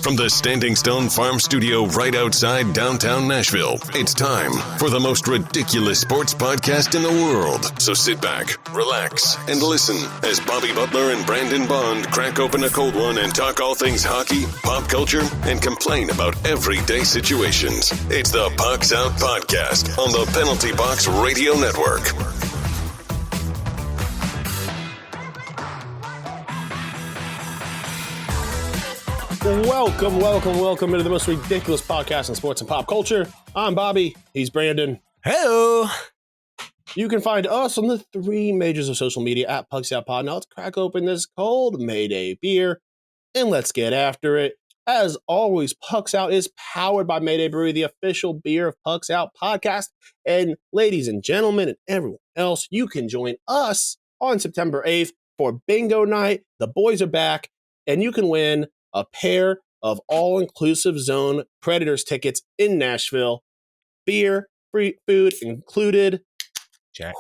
From the Standing Stone Farm Studio right outside downtown Nashville, it's time for the most ridiculous sports podcast in the world. So sit back, relax, and listen as Bobby Butler and Brandon Bond crack open a cold one and talk all things hockey, pop culture, and complain about everyday situations. It's the Pucks Out Podcast on the Penalty Box Radio Network. Welcome into the most ridiculous podcast in sports and pop culture. I'm Bobby. He's Brandon. Hello. You can find us on the three majors of social media at Pucks Out Pod. Now let's crack open this cold Mayday beer and let's get after it. As always, Pucks Out is powered by Mayday Brewery, the official beer of Pucks Out podcast. And ladies and gentlemen and everyone else, you can join us on September 8th for bingo night. The boys are back and you can win a pair of all-inclusive zone Predators tickets in Nashville. Beer, free food included. Check.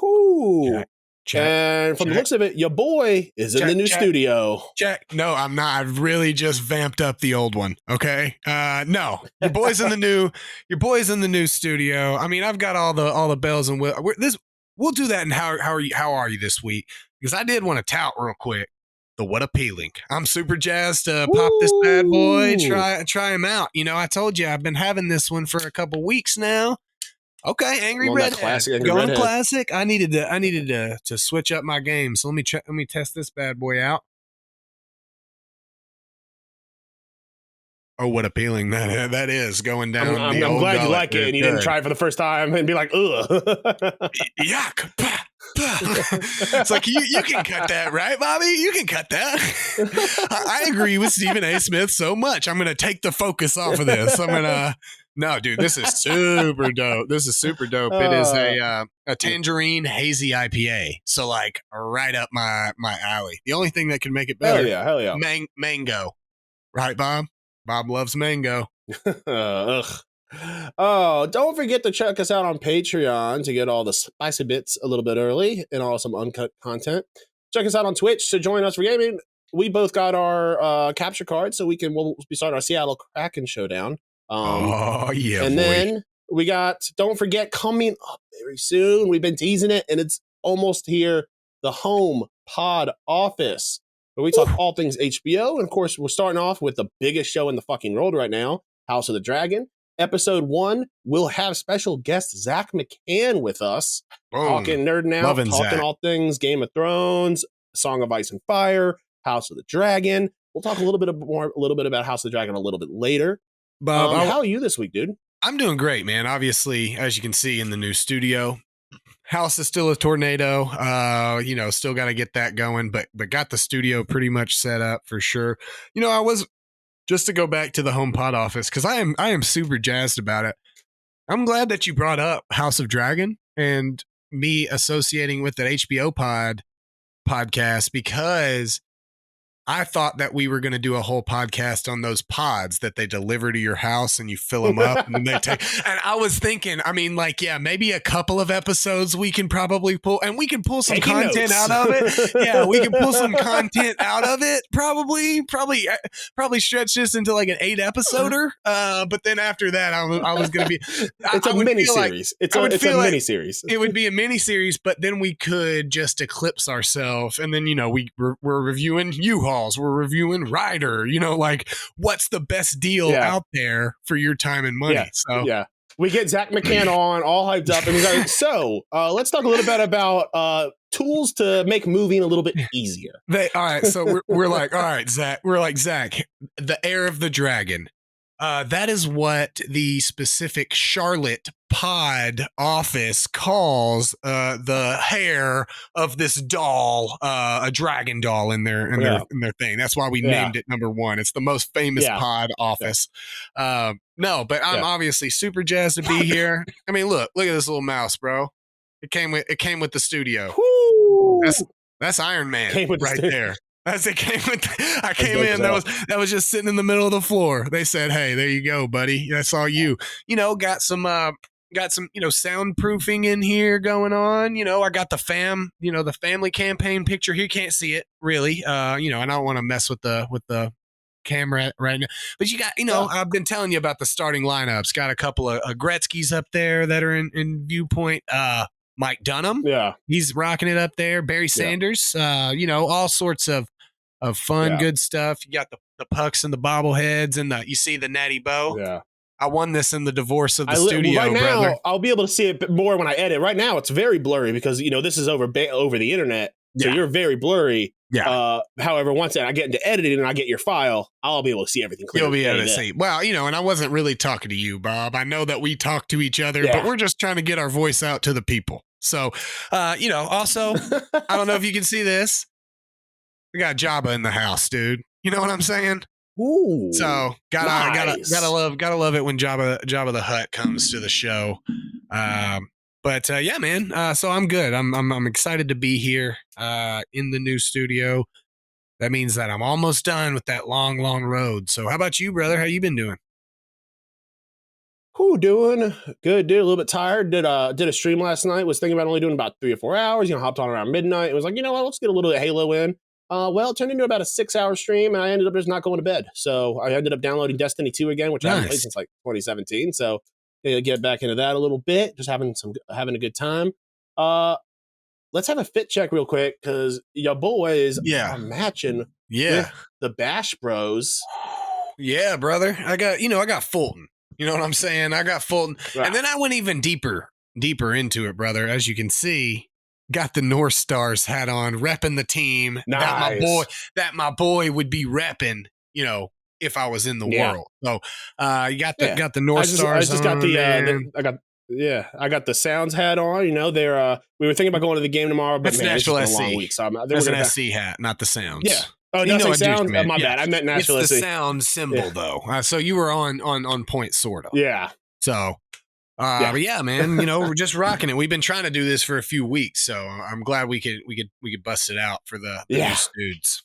Check. And from the looks of it, your boy is in the new studio. Check. No, I'm not. I've really just vamped up the old one. Okay. No, your boy's in the new. Your boy's in the new studio. I mean, I've got all the bells and we'll do that. And how are you this week? Because I did want to tout real quick. The What Appealing. I'm super jazzed to pop this bad boy, try him out. You know, I told you I've been having this one for a couple weeks now. Okay, Angry Redhead. Going classic. I needed to switch up my game. So let me test this bad boy out. Oh, what appealing that is going down. I'm glad you like it and you didn't try it for the first time and be like, ugh. Yuck. It's like you can cut that, right, Bobby? You can cut that. I agree with Stephen A. Smith so much. I'm gonna take the focus off of this. No, dude, this is super dope. It is a tangerine hazy IPA. So like right up my alley. The only thing that can make it better. Hell yeah. Mango. Right, Bob? Bob loves mango. Ugh. Oh, don't forget to check us out on Patreon to get all the spicy bits a little bit early and all some uncut content. Check us out on Twitch to join us for gaming. We both got our capture card, so we'll be starting our Seattle Kraken showdown. Then we got, don't forget, coming up very soon. We've been teasing it, and it's almost here. The Home Pod Office, where we talk all things HBO. And of course, we're starting off with the biggest show in the fucking world right now, House of the Dragon. Episode 1, we'll have special guest Zach McCann with us, talking nerding out, talking Zach. All things Game of Thrones, Song of Ice and Fire, House of the Dragon. We'll talk a little bit about House of the Dragon a little bit later. Bob, how are you this week, dude? I'm doing great, man. Obviously, as you can see in the new studio, house is still a tornado. Still got to get that going, but got the studio pretty much set up for sure. You know, I was. Just to go back to the Home Pod Office, because I am super jazzed about it. I'm glad that you brought up House of Dragon and me associating with that HBO podcast, because I thought that we were going to do a whole podcast on those pods that they deliver to your house and you fill them up and then they take. And I was thinking, I mean, like, yeah, maybe a couple of episodes we can probably pull, and we can pull some content out of it. Yeah, we can pull some content out of it. Probably stretch this into like an 8-episoder. But then after that, I was going to be. It's a mini series. It's a mini series. It would be a mini series, but then we could just eclipse ourselves, and then we're reviewing U-Haul. We're reviewing Ryder, like what's the best deal out there for your time and money. We get Zach McCann on all hyped up and he's like, so let's talk a little bit about tools to make moving a little bit easier. All right, so we're like, all right, Zach, the Heir of the Dragon. That is what the specific Charlotte pod office calls the hair of this doll, a dragon doll in their thing. That's why we named it number 1. It's the most famous pod office. No, but I'm obviously super jazzed to be here. I mean, look at this little mouse, bro. It came with the studio. That's Iron Man right there. As it came with, I came in. That was just sitting in the middle of the floor. They said, "Hey, there you go, buddy. That's all you." Got some soundproofing in here going on. I got the family campaign picture here. You can't see it really. I don't want to mess with the camera right now. But you got, I've been telling you about the starting lineups. Got a couple of Gretzky's up there that are in viewpoint. Mike Dunham, he's rocking it up there. Barry Sanders, all sorts of fun, good stuff. You got the pucks and the bobbleheads, and you see the Natty Bow. Yeah. I won this in the divorce of the studio, right now, brother. I'll be able to see it more when I edit. Right now, it's very blurry because, this is over the internet. So you're very blurry. Yeah. However, once I get into editing and I get your file, I'll be able to see everything clearly. You'll be able to see. Well, and I wasn't really talking to you, Bob. I know that we talk to each other, but we're just trying to get our voice out to the people. So, also, I don't know if you can see this. We got Jabba in the house, dude. You know what I'm saying? Ooh, so gotta love it when Jabba the Hutt comes to the show. But yeah, man. So I'm good. I'm excited to be here in the new studio. That means that I'm almost done with that long road. So how about you, brother? How you been doing? Doing good, dude. A little bit tired. Did a stream last night. Was thinking about only doing about 3 or 4 hours. Hopped on around midnight. It was like, you know what? Let's get a little bit of Halo in. Well, it turned into about a 6-hour stream, and I ended up just not going to bed. So I ended up downloading Destiny 2 again, which I haven't played since like 2017. So get back into that a little bit. Just having a good time. Let's have a fit check real quick because your boys are matching with the Bash Bros. Yeah, brother. I got Fulton. You know what I'm saying? I got Fulton. Right. And then I went even deeper into it, brother. As you can see, got the North Stars hat on, repping the team. Nice. That my boy would be repping, if I was in the world. So you got the North Stars. I got the Sounds hat on. They're we were thinking about going to the game tomorrow, but that's Nashville SC. Been a long week, so that's an SC hat, not the Sounds. Yeah. Oh, no, Sounds. My bad. I meant Nashville SC. It's the SC. Sound symbol though. So you were on point, sort of. Yeah. So. But yeah, man, we're just rocking it. We've been trying to do this for a few weeks, so I'm glad we could bust it out for the news dudes.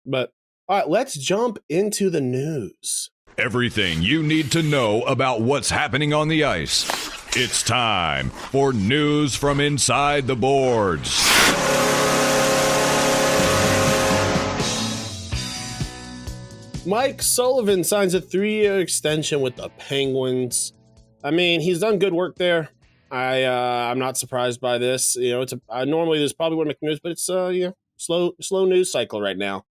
But all right, let's jump into the news. Everything you need to know about what's happening on the ice. It's time for news from inside the boards. Mike Sullivan signs a 3-year extension with the Penguins. I mean, he's done good work there. I'm not surprised by this. Normally this probably wouldn't make news, but it's slow news cycle right now.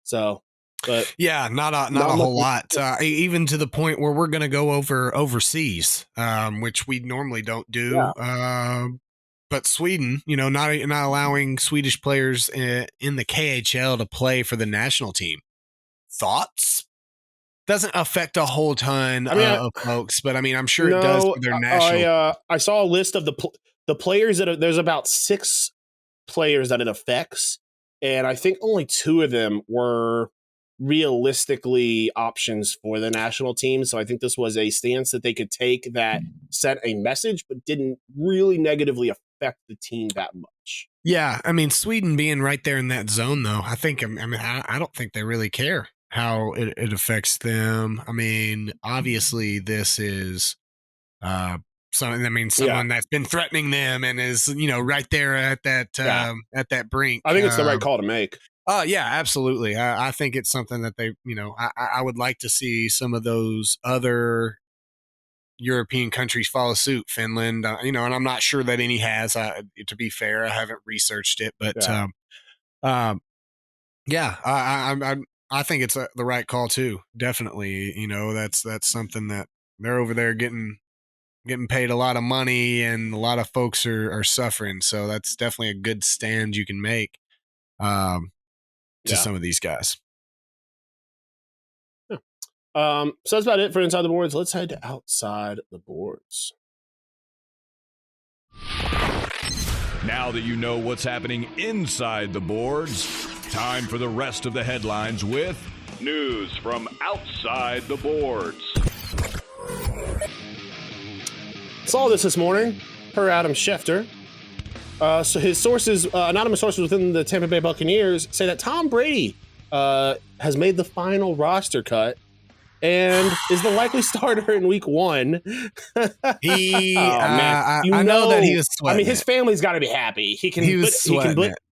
So, but yeah, not a whole lot. Even to the point where we're going to go overseas, which we normally don't do. Yeah. But Sweden, not allowing Swedish players in the KHL to play for the national team. Thoughts? Doesn't affect a whole ton of folks, but I'm sure it does for their national. I saw a list of the players there's about 6 players that it affects, and I think only 2 of them were realistically options for the national team. So I think this was a stance that they could take that sent a message, but didn't really negatively affect the team that much. Yeah, Sweden being right there in that zone, though, I don't think they really care how it affects them. Obviously this is someone that's been threatening them and is right there at that brink. I think it's the right call to make. Yeah, absolutely. I think it's something that they I would like to see some of those other European countries follow suit. Finland, and I'm not sure that any has. To be fair, I haven't researched it, but I think it's the right call too. Definitely, that's something that they're over there getting paid a lot of money, and a lot of folks are suffering. So that's definitely a good stand you can make to some of these guys. Yeah. So that's about it for Inside the Boards. Let's head to Outside the Boards. Now that you know what's happening inside the boards, time for the rest of the headlines with news from outside the boards. Saw this morning, per Adam Schefter. So his sources, anonymous sources within the Tampa Bay Buccaneers, say that Tom Brady has made the final roster cut and is the likely starter in week 1. I know that he was sweating. His family's got to be happy. He can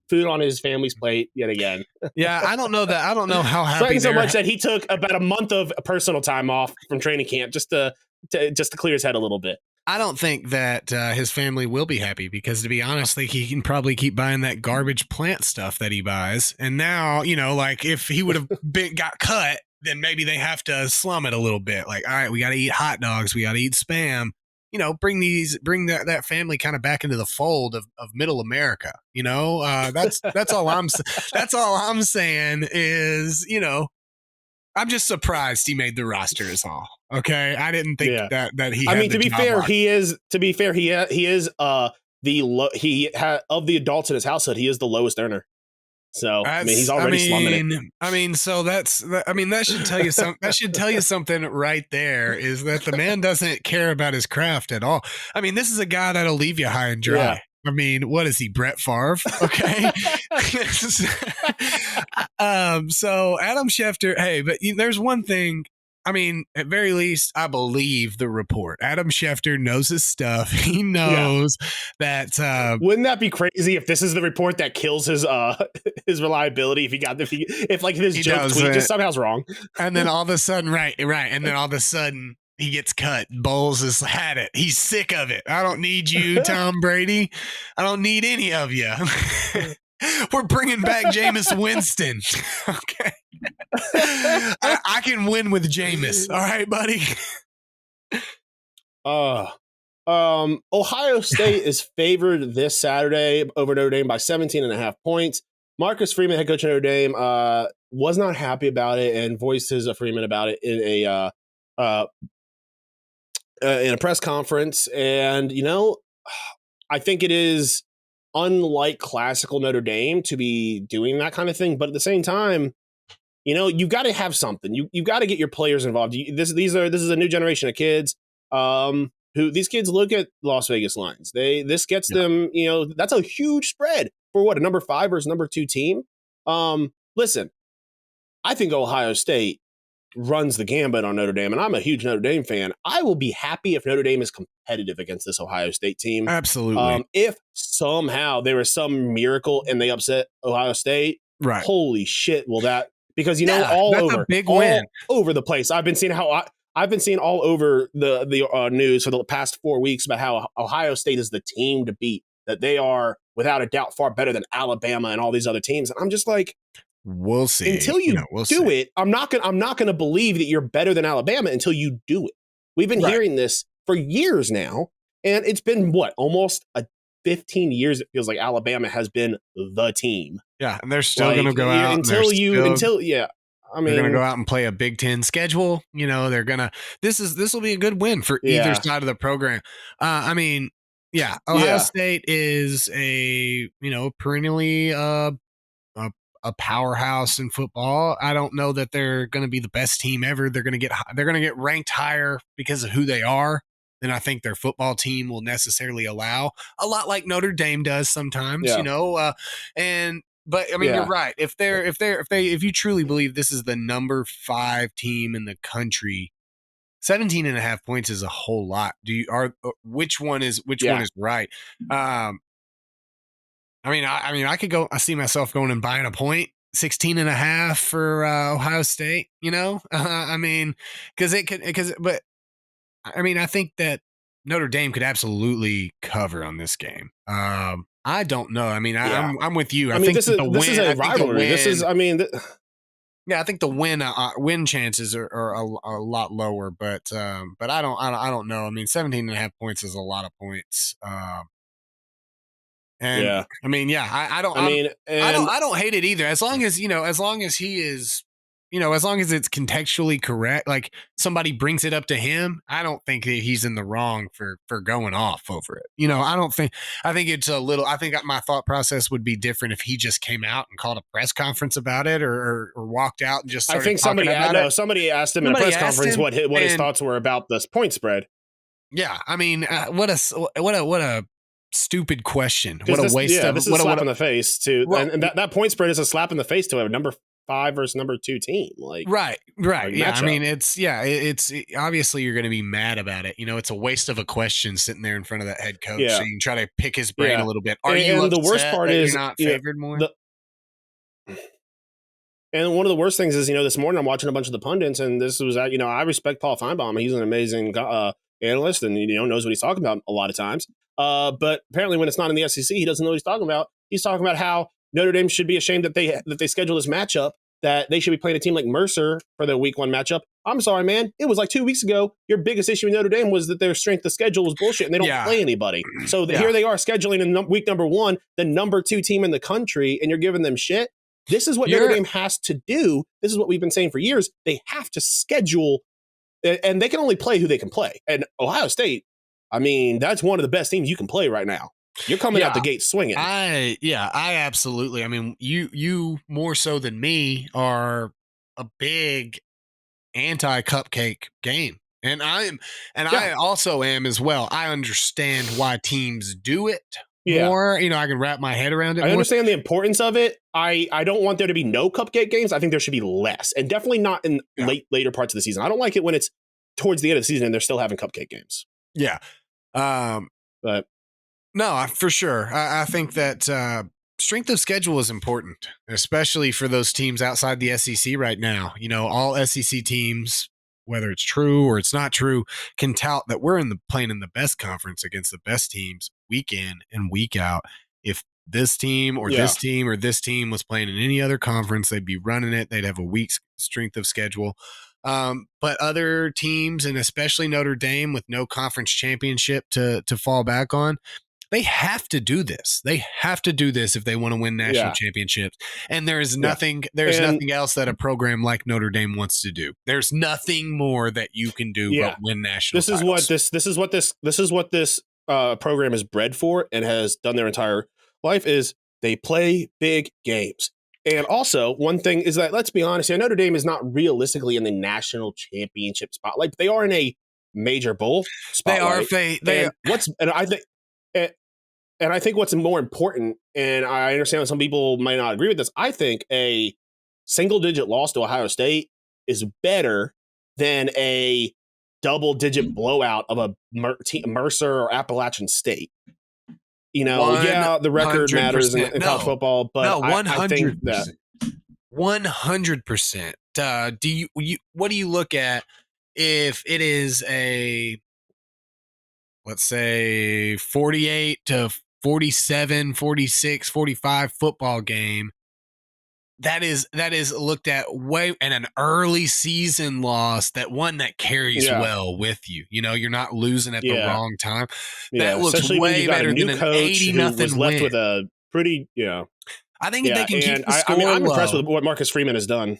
food on his family's plate yet again. Yeah, I don't know how happy Sweating so they're much that he took about a month of personal time off from training camp just to clear his head a little bit. I don't think that his family will be happy because, to be honest, like, he can probably keep buying that garbage plant stuff that he buys. And now, like, if he would have got cut, then maybe they have to slum it a little bit. Like, all right, we got to eat hot dogs. We got to eat Spam. Bring that family kind of back into the fold of middle America. That's all I'm saying is, I'm just surprised he made the roster is all. Okay. I didn't think that he, I mean, to be fair, he is of the adults in his household, he is the lowest earner. So he's already slumming it. So that should tell you something. That should tell you something right there, is that the man doesn't care about his craft at all. I mean, this is a guy that'll leave you high and dry. Yeah. I mean, what is he, Brett Favre? Okay. So Adam Schefter, hey, but there's one thing. I mean, at very least, I believe the report. Adam Schefter knows his stuff. He knows that. Wouldn't that be crazy if this is the report that kills his reliability? If like his joke tweet just somehow's wrong, and then all of a sudden, right, and then all of a sudden he gets cut. Bowles has had it. He's sick of it. I don't need you, Tom Brady. I don't need any of you. We're bringing back Jameis Winston. Okay. I can win with Jameis. All right, buddy. Ohio State is favored this Saturday over Notre Dame by 17.5 points. Marcus Freeman, head coach of Notre Dame, was not happy about it and voiced his agreement about it in a press conference. And, I think it is unlike classical Notre Dame to be doing that kind of thing. But at the same time, you've got to have something. You've got to get your players involved. This is a new generation of kids who these kids look at Las Vegas lines. This gets them, that's a huge spread for a number 5 versus number 2 team. Listen, I think Ohio State runs the gambit on Notre Dame, and I'm a huge Notre Dame fan. I will be happy if Notre Dame is competitive against this Ohio State team. Absolutely. If somehow there was some miracle and they upset Ohio State, right? Holy shit! Will that, because all over the place. I've been seeing all over the news for the past 4 weeks about how Ohio State is the team to beat. That they are without a doubt far better than Alabama and all these other teams. And I'm just like, we'll see. Until you do it, I'm not gonna believe that you're better than Alabama until you do it. We've been hearing this for years now, and it's been almost 15 years. It feels like Alabama has been the team. Yeah, and they're still going to go out until I mean, they're going to go out and play a Big Ten schedule. They're going to. This will be a good win for either side of the program. Ohio State is a perennially a powerhouse in football. I don't know that they're going to be the best team ever. They're going to get ranked higher because of who they are than I think their football team will necessarily allow. A lot like Notre Dame does sometimes, But I mean, you're right. If you truly believe this is the number 5 team in the country, 17.5 points is a whole lot. Which one is right? I could go. I see myself going and buying a point, 16.5 for Ohio State. I think that Notre Dame could absolutely cover on this game. I don't know. I mean, I'm with you. I think this is a rivalry. I think the win chances are a lot lower, but I don't know. I mean, 17.5 points is a lot of points. I don't hate it either. As long as he is, as long as it's contextually correct, like somebody brings it up to him, I don't think that he's in the wrong for going off over it. I think it's a little, I think my thought process would be different if he just came out and called a press conference about it or walked out and just started talking about it. Somebody asked him in a press conference what his thoughts were about this point spread. Yeah. I mean, what a stupid question. What a waste of this is a slap in the face too. Well, and that point spread is a slap in the face to a number 5 versus number 2 team. Like right. Yeah. matchup. I mean, it's obviously you're going to be mad about it. It's a waste of a question sitting there in front of that head coach. Yeah. So you can try to pick his brain a little bit. Are and you upset the worst part that is you're not favored more? And one of the worst things is, this morning I'm watching a bunch of the pundits, and this was, I respect Paul Feinbaum. He's an amazing analyst, and knows what he's talking about a lot of times. But apparently, when it's not in the SEC, he doesn't know what he's talking about. He's talking about how Notre Dame should be ashamed that they scheduled this matchup, that they should be playing a team like Mercer for their week 1 matchup. I'm sorry, man. It was like 2 weeks ago. Your biggest issue in Notre Dame was that their strength of schedule was bullshit, and they don't play anybody. So here they are scheduling in week number 1, the number 2 team in the country, and you're giving them shit. This is what Notre Dame has to do. This is what we've been saying for years. They have to schedule, and they can only play who they can play. And Ohio State, I mean, that's one of the best teams you can play right now. You're coming out the gate swinging. I absolutely. I mean, you more so than me are a big anti-cupcake game. And I also am as well. I understand why teams do it. More, I can wrap my head around it. I understand the importance of it. I don't want there to be no cupcake games. I think there should be less, and definitely not in later parts of the season. I don't like it when it's towards the end of the season and they're still having cupcake games. Yeah, but no, for sure. I think that strength of schedule is important, especially for those teams outside the SEC right now. All SEC teams, whether it's true or it's not true, can tout that we're playing in the best conference against the best teams week in and week out. If this team or this team or this team was playing in any other conference, they'd be running it. They'd have a week's strength of schedule. But other teams, and especially Notre Dame with no conference championship to fall back on, they have to do this. They have to do this if they want to win national championships. And there is nothing, nothing else that a program like Notre Dame wants to do. There's nothing more that you can do but win national titles. This is what this program is bred for and has done their entire life, is they play big games. And also, one thing is that, let's be honest here, Notre Dame is not realistically in the national championship spotlight. They are in a major bowl spotlight. And I think what's more important, and I understand that some people might not agree with this, I think a single-digit loss to Ohio State is better than a double-digit blowout of a Mercer or Appalachian State. The record matters in college football, but I think that 100%. What do you look at if it is a, let's say, 48 to 47, 46, 45 football game? That is looked at way, and an early season loss, that one that carries well with you. You're not losing at the wrong time. That looks especially way better than an 80-0 left win. with a pretty I think if they can keep the score I'm low, impressed with what Marcus Freeman has done.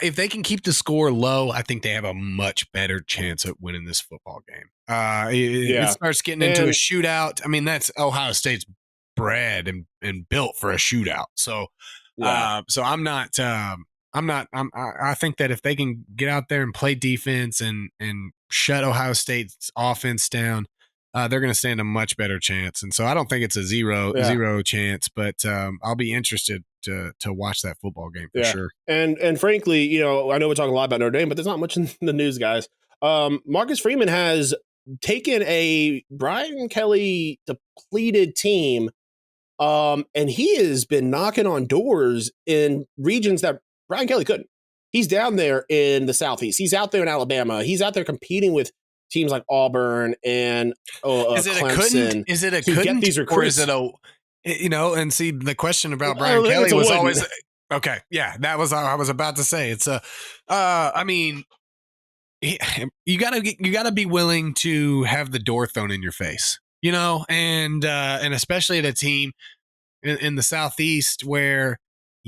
If they can keep the score low, I think they have a much better chance at winning this football game. It starts getting into a shootout. I mean, that's Ohio State's bred and built for a shootout. So, so I think that if they can get out there and play defense and shut Ohio State's offense down, they're going to stand a much better chance. And so I don't think it's a zero chance, but I'll be interested to watch that football game for sure. And frankly, I know we're talking a lot about Notre Dame, but there's not much in the news, guys. Marcus Freeman has taken a Brian Kelly depleted team, and he has been knocking on doors in regions that Brian Kelly couldn't. He's down there in the Southeast. He's out there in Alabama. He's out there competing with teams like Auburn and Clemson. Is it a to couldn't, get these recruits? or is it a, and see, the question about Brian Kelly was always, okay. Yeah, that was, I was about to say, it's I mean, you gotta be willing to have the door thrown in your face, and especially at a team in the Southeast where,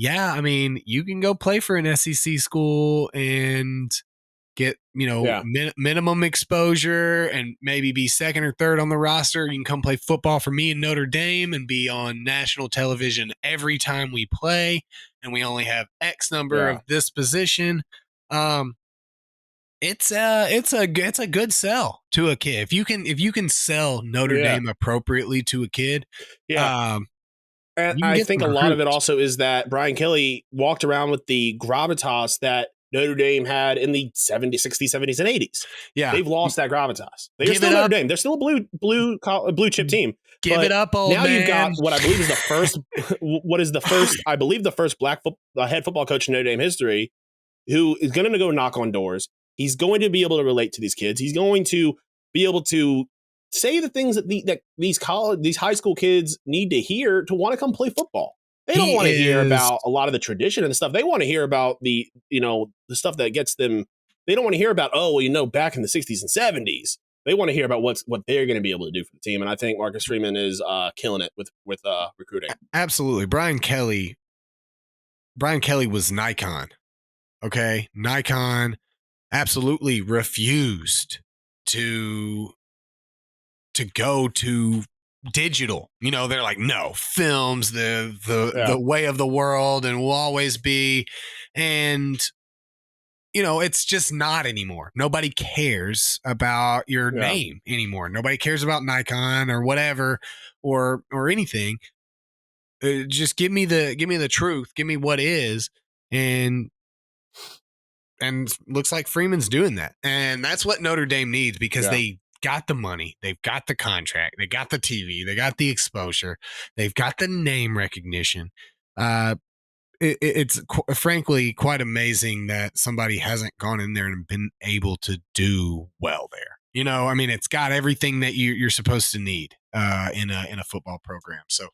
I mean, you can go play for an SEC school and get, minimum exposure and maybe be second or third on the roster. You can come play football for me in Notre Dame and be on national television every time we play, and we only have X number of this position. It's a good sell to a kid. If you can sell Notre Dame appropriately to a kid, And You can I get think a some lot of it recruits. also is that Brian Kelly walked around with the gravitas that Notre Dame had in the 70s, 60s, 70s, and 80s. Yeah. They've lost that gravitas. They're Give still it Notre up. Dame. They're still a blue chip team. Give But it up, old now man. you've got what I believe is the first, I believe the first black head football coach in Notre Dame history who is going to go knock on doors. He's going to be able to relate to these kids. He's going to be able to say the things that these high school kids need to hear to want to come play football. They don't want to hear about a lot of the tradition and stuff. They want to hear about the stuff that gets them. They don't want to hear about, back in the 60s and 70s. They want to hear about what they're going to be able to do for the team. And I think Marcus Freeman is killing it with recruiting. Absolutely. Brian Kelly was Nikon. Okay. Nikon absolutely refused to go to digital. They're like, no, film's the way of the world and will always be. And it's just not anymore. Nobody cares about your name anymore. Nobody cares about Nikon or whatever or anything. Just give me the truth. Give me what is. And looks like Freeman's doing that. And that's what Notre Dame needs because they got the money. They've got the contract. They got the TV. They got the exposure. They've got the name recognition. It's frankly quite amazing that somebody hasn't gone in there and been able to do well there. It's got everything that you're supposed to need in a football program. So,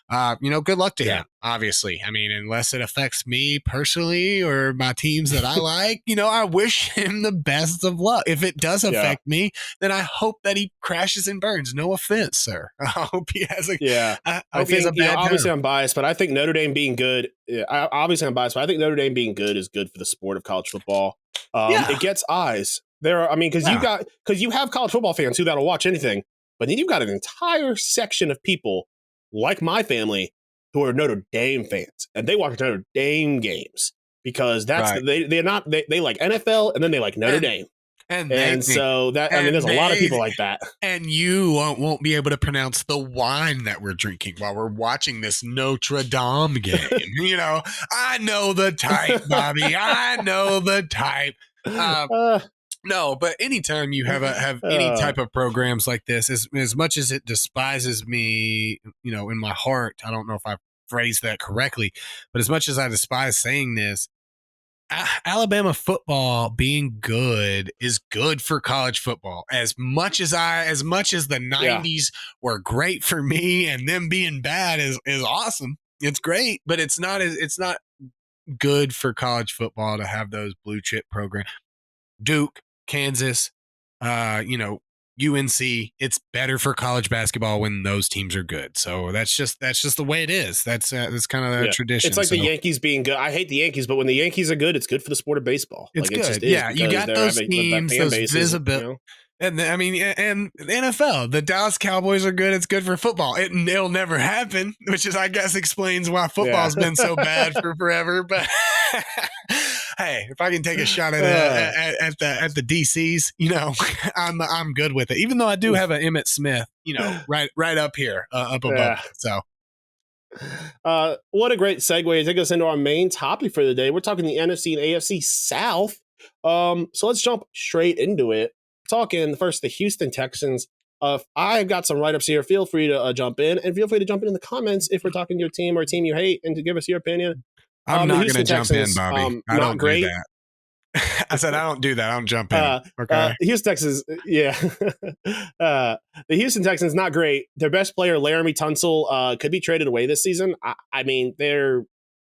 good luck to him, obviously. Unless it affects me personally or my teams that I like, I wish him the best of luck. If it does affect me, then I hope that he crashes and burns. No offense, sir. I hope he has a obviously I'm biased, but I think Notre Dame being good. I'm biased, but I think Notre Dame being good is good for the sport of college football. It gets eyes. Because you have college football fans that'll watch anything, but then you've got an entire section of people like my family who are Notre Dame fans, and they watch Notre Dame games because they like NFL and then they like Notre Dame. There's a lot of people like that. And you won't be able to pronounce the wine that we're drinking while we're watching this Notre Dame game. I know the type, Bobby. I know the type. No, but anytime you have any type of programs like this, as much as it despises me, in my heart, I don't know if I phrased that correctly, but as much as I despise saying this, Alabama football being good is good for college football. As much as the 90s were great for me and them being bad is awesome. It's great, but it's not good for college football to have those blue chip programs. Duke, Kansas, UNC, it's better for college basketball when those teams are good. So that's just the way it is. That's kind of the tradition. It's like the Yankees being good. I hate the Yankees, but when the Yankees are good, it's good for the sport of baseball. It's good. It just is, you got those teams, those visibility. And and the NFL, the Dallas Cowboys are good. It's good for football. It'll never happen, which is, I guess, explains why football's been so bad for forever. But hey, if I can take a shot at the DCs, I'm good with it. Even though I do have an Emmitt Smith, right up here, up above. So, what a great segue to take us into our main topic for the day. We're talking the NFC and AFC South. So let's jump straight into it. Talking first, the Houston Texans. I've got some write-ups here. Feel free to jump in, and feel free to jump in the comments if we're talking to your team or a team you hate, and to give us your opinion. I'm not going to jump in, Bobby. I don't do that. I said I don't do that. I don't jump in. Okay. Houston Texans, the Houston Texans, not great. Their best player, Laramie Tunsil, could be traded away this season. They're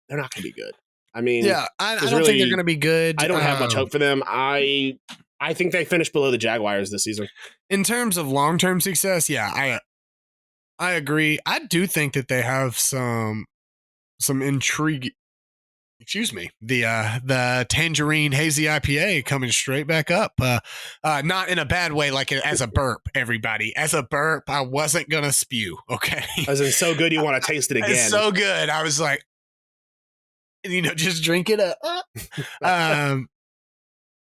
not going to be good. I don't think they're going to be good. I don't have much hope for them. I think they finished below the Jaguars this season. In terms of long-term success, I agree. I do think that they have some intrigue. Excuse me, the Tangerine Hazy IPA coming straight back up. Not in a bad way, like as a burp, everybody. As a burp, I wasn't going to spew, okay? As in so good you want to taste it again. It's so good. I was like, just drink it up.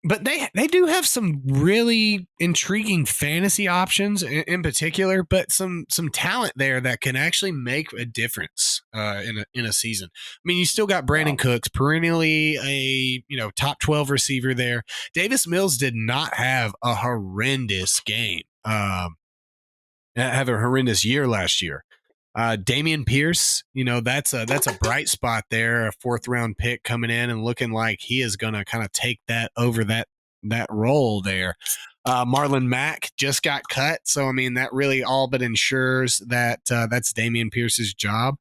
But they do have some really intriguing fantasy options in particular, but some talent there that can actually make a difference in a season. I mean, you still got Brandon Cooks, perennially a top 12 receiver there. Davis Mills did not have a horrendous game, have a horrendous year last year. Damian Pierce, that's a bright spot there, a 4th round pick coming in and looking like he is going to kind of take that over that role there. Marlon Mack just got cut. So, I mean, that really all but ensures that that's Damian Pierce's job.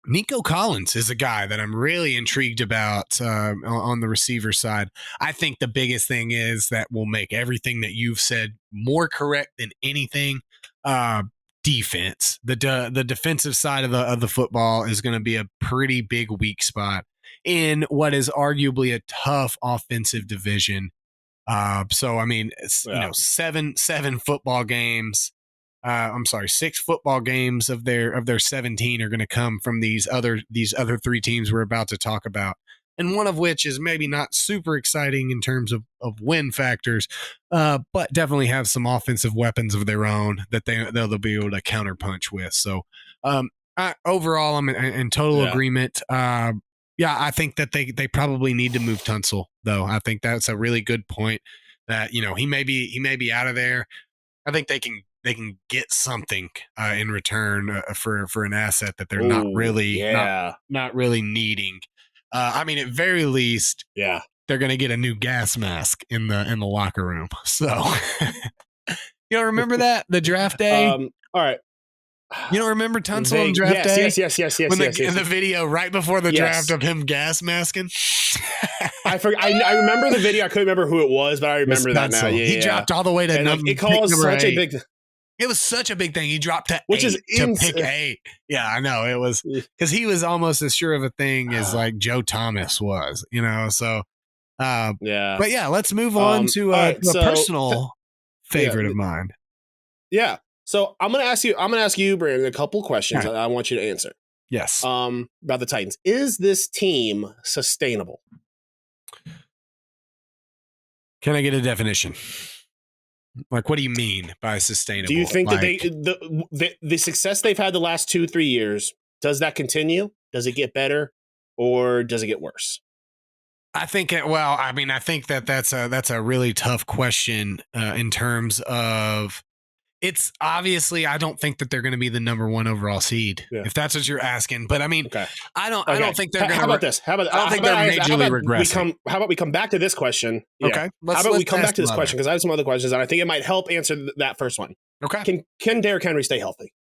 Nico Collins is a guy that I'm really intrigued about on the receiver side. I think the biggest thing is that will make everything that you've said more correct than anything. Defense. The defensive side of the football is going to be a pretty big weak spot in what is arguably a tough offensive division. So I mean, it's, 7 football games. I'm sorry, 6 football games of their 17 are going to come from these other 3 teams we're about to talk about. And one of which is maybe not super exciting in terms of win factors, but definitely have some offensive weapons of their own that they'll be able to counterpunch with. So overall, I'm in total agreement. I think that they probably need to move Tunsil, though. I think that's a really good point. That he may be out of there. I think they can get something in return for an asset that they're not really needing. I mean, at very least, they're going to get a new gas mask in the locker room. So, you don't remember that the draft day? All right. You don't remember Tunsil on draft day? Yes. In the video right before the draft of him gas masking. I remember the video. I couldn't remember who it was, but I remember that now. Yeah, he dropped all the way to it caused such a big. It was such a big thing. He dropped to Which 8 is to pick 8. Yeah, I know. It was because he was almost as sure of a thing as like Joe Thomas was, So, But yeah, let's move on to a personal favorite of mine. Yeah. So I'm gonna ask you, Brandon, a couple questions that I want you to answer. Yes. About the Titans. Is this team sustainable? Can I get a definition? Like, what do you mean by sustainable? Do you think that the success they've had the last 2-3 years, does that continue? Does it get better, or does it get worse? I think I think that's a really tough question in terms of it's obviously I don't think that they're going to be the number 1 overall seed if that's what you're asking. But I mean, I don't think they're going to. How about this? I don't think they're majorly regressing. How about we come back to this question? Yeah. Okay. How about we come back to this question because I have some other questions and I think it might help answer that first one. Okay. Can Derrick Henry stay healthy?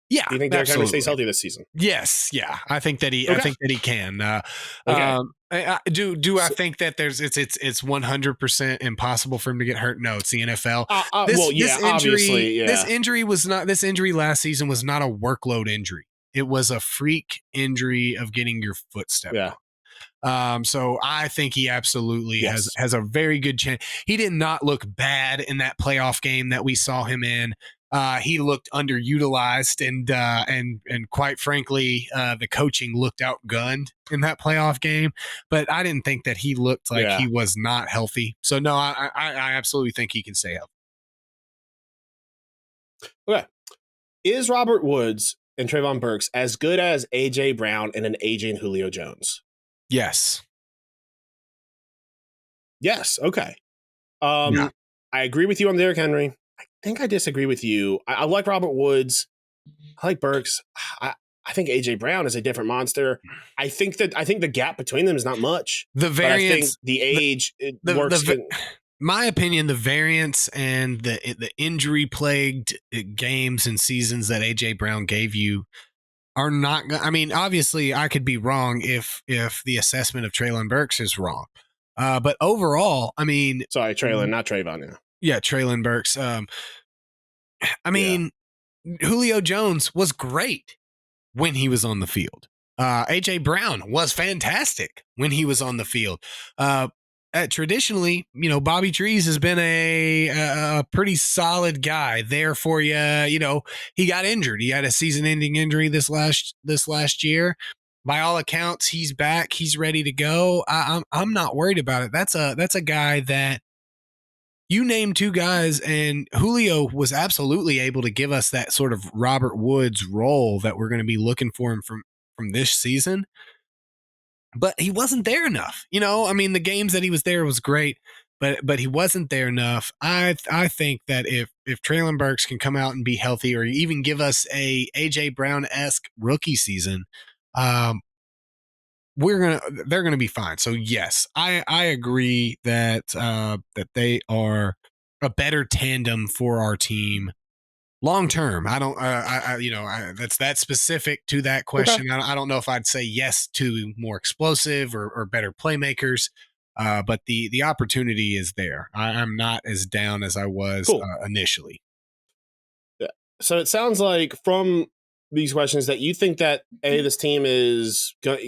Yeah. Do you think Derrick Henry stays healthy this season? Yes. Yeah. I think that he can. Do I think that it's 100% impossible for him to get hurt? No, it's the NFL. This injury last season was not a workload injury. It was a freak injury of getting your foot stepped on. So I think he absolutely has a very good chance. He did not look bad in that playoff game that we saw him in. He looked underutilized and quite frankly, the coaching looked outgunned in that playoff game, but I didn't think that he looked like he was not healthy. So no, I absolutely think he can stay healthy. Okay. Is Robert Woods and Trayvon Burks as good as AJ Brown and an AJ and Julio Jones? Yes. Yes. Okay. I agree with you on Derrick Henry. I think I disagree with you. I like Robert Woods. I like Burks. I think AJ Brown is a different monster. I think the gap between them is not much. The variance, I think the age works. My opinion, the variance and the injury plagued games and seasons that AJ Brown gave you are not. I mean, obviously, I could be wrong if the assessment of Traylon Burks is wrong. But overall, I mean, sorry, Traylon, not Trayvon. Yeah, Traylon Burks. I mean, Julio Jones was great when he was on the field. AJ Brown was fantastic when he was on the field. Traditionally, Bobby Trees has been a pretty solid guy there for you. He got injured. He had a season-ending injury this last year, by all accounts, he's back. He's ready to go. I'm not worried about it. That's a guy that you named two guys, and Julio was absolutely able to give us that sort of Robert Woods role that we're going to be looking for him from this season. But he wasn't there enough. I mean, the games that he was there was great, but he wasn't there enough. I think that if Traylon Burks can come out and be healthy, or even give us a AJ Brown-esque rookie season, they're gonna be fine. So yes, I agree that that they are a better tandem for our team long term. I don't that's that specific to that question. Okay. I don't know if I'd say yes to more explosive or better playmakers, but the opportunity is there. I'm not as down as I was initially. Yeah. So it sounds like from these questions that you think that this team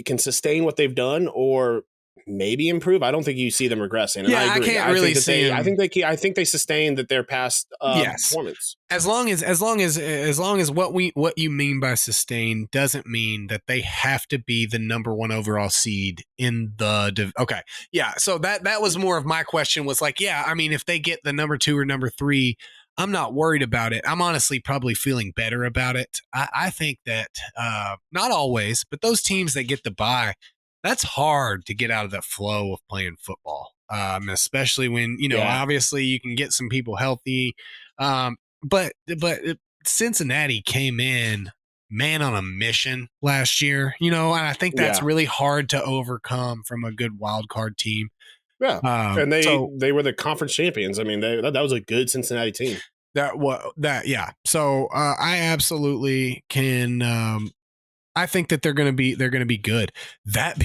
can sustain what they've done, or maybe improve. I don't think you see them regressing. And I agree. Can't really see them. I think they sustained that their past performance. As long as what you mean by sustain doesn't mean that they have to be the number 1 overall seed in the okay. Yeah. So that was more of my question, was like, yeah, I mean, if they get the number 2 or number 3, I'm not worried about it. I'm honestly probably feeling better about it. I think that not always, but those teams that get the bye, that's hard to get out of the flow of playing football, especially when, obviously you can get some people healthy. But Cincinnati came in man on a mission last year, and I think that's really hard to overcome from a good wild card team. Yeah, and they were the conference champions. I mean, that was a good Cincinnati team. Yeah. So I absolutely can. I think that they're going to be good. That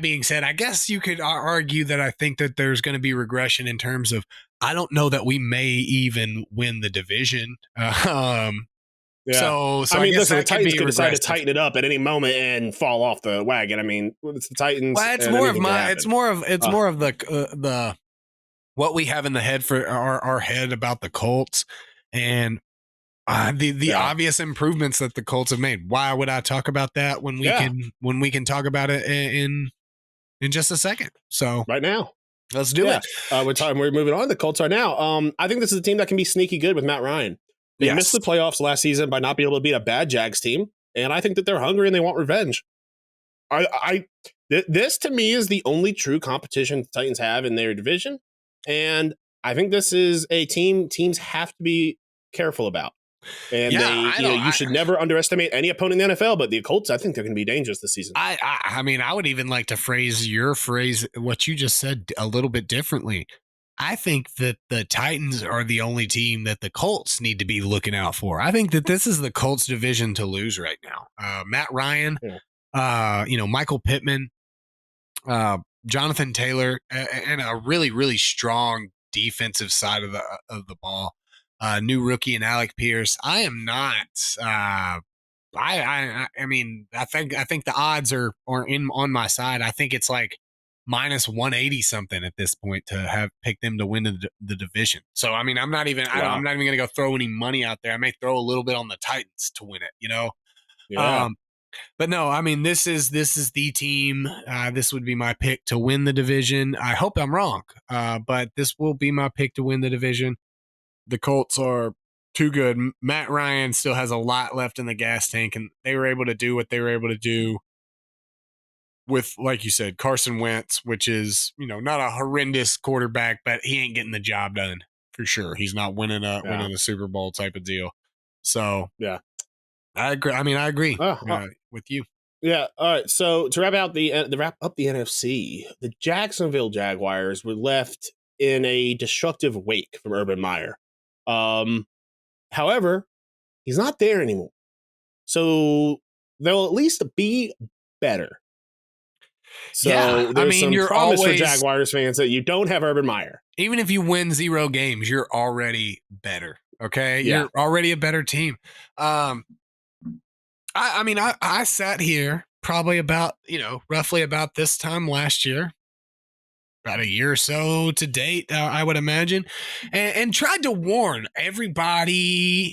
being said, I guess you could argue that I think that there's going to be regression in terms of, I don't know that we may even win the division. So I mean, listen, the Titans could decide to tighten it up at any moment and fall off the wagon. I mean, it's the Titans. Well, it's more of the what we have in the head for our head about the Colts, and the obvious improvements that the Colts have made. Why would I talk about that when we can talk about it in just a second? So right now, let's do it. We're moving on. The Colts are now. I think this is a team that can be sneaky good with Matt Ryan. They missed the playoffs last season by not being able to beat a bad Jags team, and I think that they're hungry and they want revenge. This to me is the only true competition the Titans have in their division, and I think this is a teams have to be careful about. And you should never underestimate any opponent in the NFL, but the Colts, I think they're going to be dangerous this season. I mean, I would even like to phrase what you just said a little bit differently. I think that the Titans are the only team that the Colts need to be looking out for. I think that this is the Colts division to lose right now. Matt Ryan, Michael Pittman, Jonathan Taylor, and a really, really strong defensive side of the ball. New rookie and Alec Pierce. I am not. I mean, I think the odds are on my side. I think it's like minus 180 something at this point to have picked them to win the division. So I mean, I'm not even going to go throw any money out there. I may throw a little bit on the Titans to win it. Yeah. But no, I mean, this is the team. This would be my pick to win the division. I hope I'm wrong, but this will be my pick to win the division. The Colts are too good. Matt Ryan still has a lot left in the gas tank, and they were able to do what they were able to do with, like you said, Carson Wentz, which is, not a horrendous quarterback, but he ain't getting the job done for sure. He's not winning a Super Bowl type of deal. So yeah, I agree. I mean, I agree with you. Yeah. All right. So to wrap up the NFC, the Jacksonville Jaguars were left in a destructive wake from Urban Meyer. However, he's not there anymore. So they'll at least be better. So there's some promise for Jaguars fans that you don't have Urban Meyer. Even if you win 0 games, you're already better. Okay. Yeah. You're already a better team. I sat here probably about, roughly about this time last year, about a year or so to date, I would imagine, and tried to warn everybody,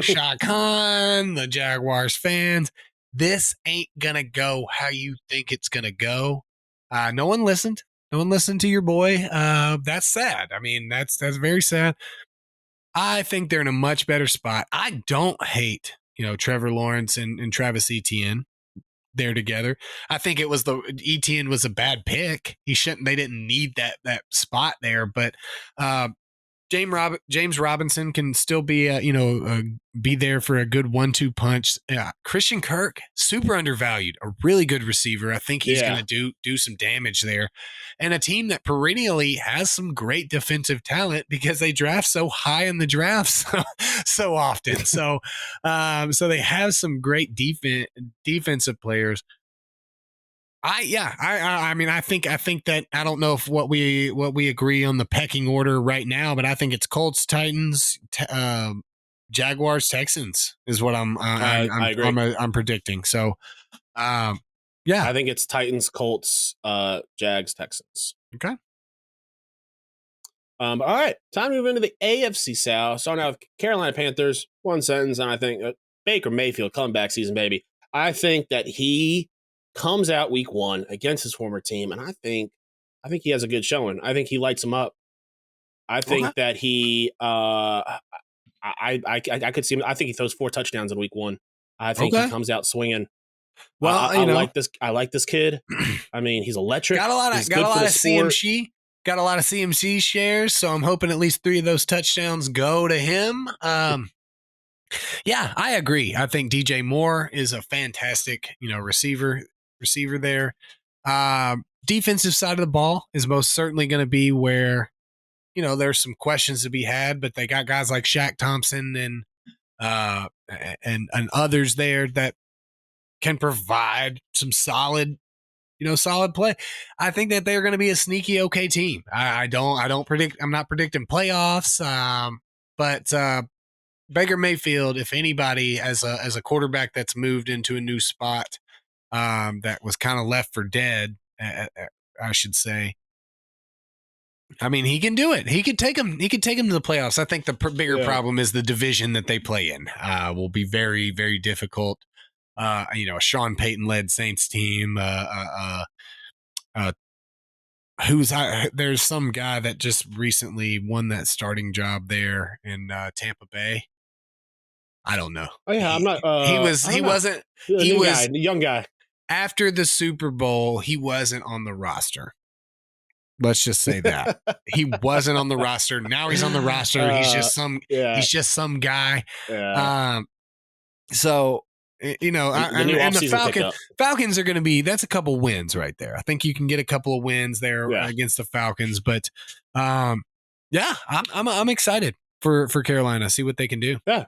Shad Khan, the Jaguars fans, this ain't going to go how you think it's going to go. No one listened. No one listened to your boy. That's sad. I mean, that's very sad. I think they're in a much better spot. I don't hate, Trevor Lawrence and Travis Etienne. They're together. I think Etienne was a bad pick. They didn't need that spot there, but James Robinson can still be be there for a good 1-2 punch. Christian Kirk, super undervalued, a really good receiver. I think he's going to do some damage there, and a team that perennially has some great defensive talent because they draft so high in the drafts so often. So they have some great defensive players. I mean, I think that I don't know if what we agree on the pecking order right now, but I think it's Colts, Titans, Jaguars, Texans is what I agree. I'm predicting. So, I think it's Titans, Colts, Jags, Texans. Okay. All right, time to move into the AFC South. Starting out with Carolina Panthers. One sentence, and I think Baker Mayfield comeback season, baby. I think that he comes out week 1 against his former team, and I think he has a good showing. I think he lights him up. I think that he I could see him. I think he throws 4 touchdowns in week 1. I think he comes out swinging. Well, I like this. I like this kid. I mean, he's electric. Got a lot of CMC. Got a lot of CMC shares, so I'm hoping at least 3 of those touchdowns go to him. I agree. I think DJ Moore is a fantastic, receiver there. Defensive side of the ball is most certainly going to be where, there's some questions to be had, but they got guys like Shaq Thompson and others there that can provide some solid play. I think that they're going to be a sneaky okay team. I'm not predicting playoffs. But Baker Mayfield, if anybody, as a quarterback that's moved into a new spot, that was kind of left for dead, I should say. I mean, he can do it. He could take him. He could take him to the playoffs. I think the bigger problem is the division that they play in. Will be very, very difficult. A Sean Payton led Saints team. There's some guy that just recently won that starting job there in Tampa Bay. I don't know. Oh yeah, I'm not. He was a young guy. After the Super Bowl, he wasn't on the roster. Let's just say that he wasn't on the roster. Now he's on the roster. He's just some. Yeah. He's just some guy. Yeah. So and the Falcons are going to be. That's a couple wins right there. I think you can get a couple of wins there against the Falcons. But I'm excited for Carolina. See what they can do. Yeah.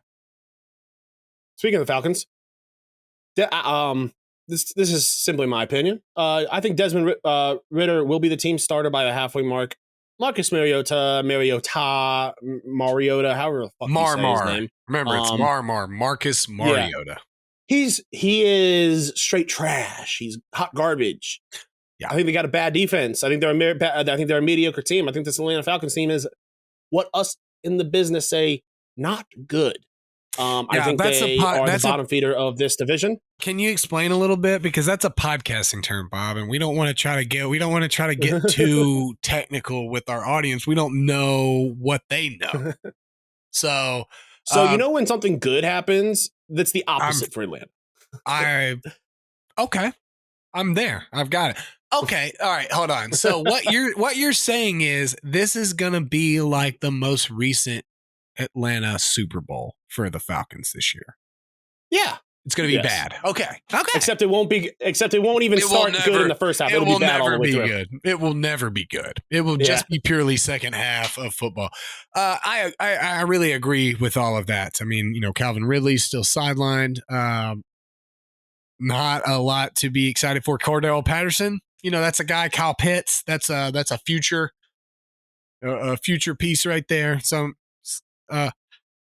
Speaking of the Falcons, this is simply my opinion. I think Desmond Ritter will be the team starter by the halfway mark. Marcus Mariota, however the fuck you say his name. Remember, it's Marcus Mariota. Yeah. He is straight trash. He's hot garbage. Yeah. I think they got a bad defense. I think they're a mediocre team. I think this Atlanta Falcons team is what us in the business say not good. I think they are the bottom feeder of this division. Can you explain a little bit, because that's a podcasting term, Bob, and we don't want to try to get too technical with our audience. We don't know what they know. So when something good happens, that's the opposite for Atlanta. Okay, I'm there. I've got it. Okay, all right, hold on. So what you're saying is this is gonna be like the most recent Atlanta Super Bowl for the Falcons this year. Yeah. It's going to be bad. Okay. Except it won't even start good in the first half. It'll be bad all the way through. Good. It will never be good. It will just be purely second half of football. I really agree with all of that. I mean, Calvin Ridley's still sidelined. Not a lot to be excited for. Cordell Patterson, that's a guy. Kyle Pitts, that's a future piece right there. So,